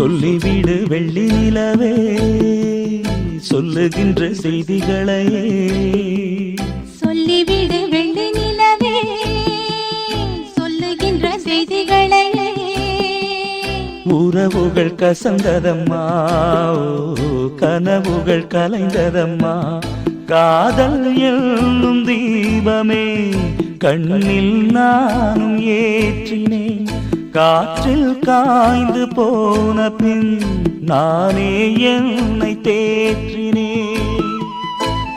சொல்லிவிடு வெள்ளி நிலவே சொல்லுகின்ற செய்திகளையே சொல்லிவிடு வெள்ளி நிலவே சொல்லுகின்ற செய்திகளையே உறவுகள் கசந்ததம்மா கனவுகள் கலைந்ததம்மா காதல் என்னும் தீபமே கண்ணில் நானும் ஏற்றினேன் காற்றில் காய்ந்து போன பின் நானே என்னை தேற்றினேன்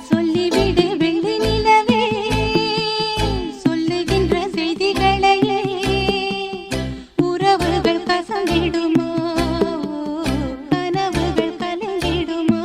சொல்லிவிடு வெள்ளி நிலவே சொல்லுகின்ற செய்திகளையே உறவுகள் கசந்திடுமா கனவுகள் கலங்கிடுமா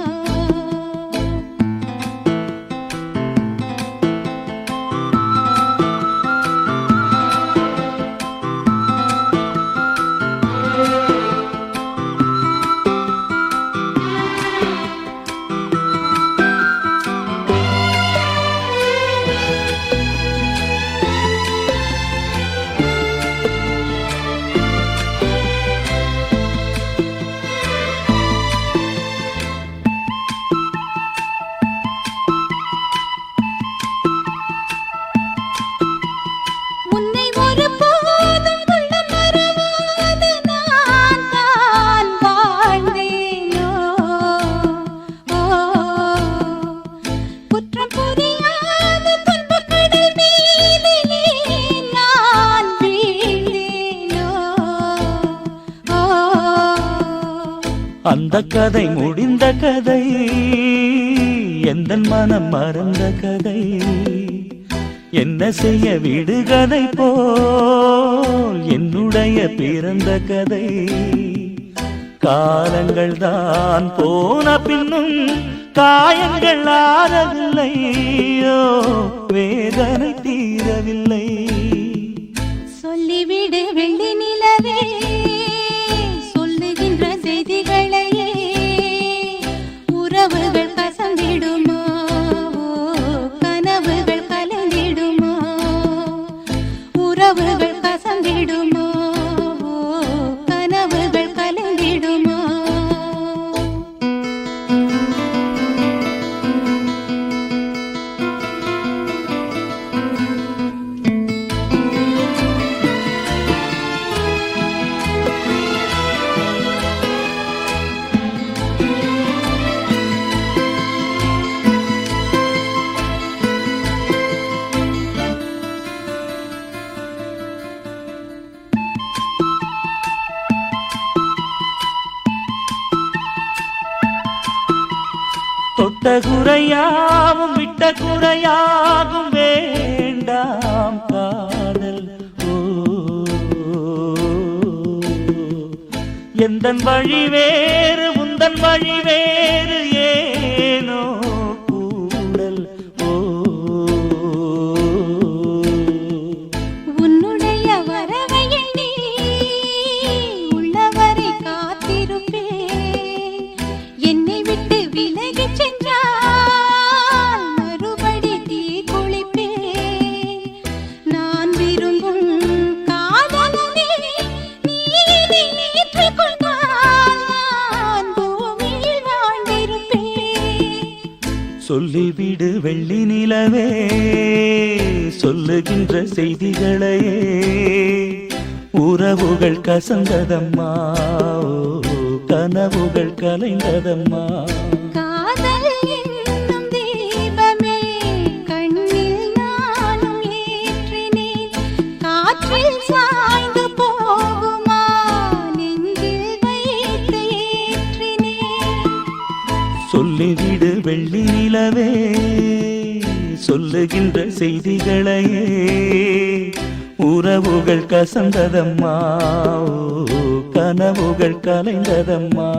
அந்த கதை முடிந்த கதை எந்த மனம் மறந்த கதை என்ன செய்ய விடுகதை போல் என்னுடைய பிறந்த கதை காலங்கள் தான் போன பின்னும் காயங்கள் ஆறவில்லையோ வேதனை தீரவில்லை சொல்லிவிடு வெள்ளி நிலவே சொல்லுகின்ற செய்திகளையே உறவுகள் கசந்திடுமா கனவுகள் கலந்திடுமா உறவுகள் கசந்திடுமா கனவுகள் கலந்திடுமா தொட்ட குறையாவும் விட்ட குறையாகும் வேண்டாம் காதல் எந்தன் வழி வேறு உந்தன் வழி வேறு ஏனோ கூடல் உன்னுடைய வரவை எண்ணி உள்ளவரை காத்திருப்பேன் என்னை விட்டு விலகி சென்றால் மறுபடி தீ குளிப்பேன் நான் விரும்பும் காதலனே நீ ஏற்றுக்கொண்டால் நான் பூமியில் வாழ்ந்திருப்பேன் சொல்லிவிடு வெள்ளி நிலவே சொல்லுகின்ற செய்திகளையே உறவுகள் கசந்ததம்மா கனவுகள் கலைந்ததம்மா காதல் என்னும் தீபமே கண்ணில் நானும் ஏற்றினேன் காற்றில் சாய்ந்து போகுமா நெஞ்சில் வைத்து ஏற்றினேன் சொல்லிவிடு வெள்ளி நிலவே சொல்லுகின்ற செய்திகளையே உறவுகள் கசந்ததம்மா கனவுகள் கலைந்ததம்மா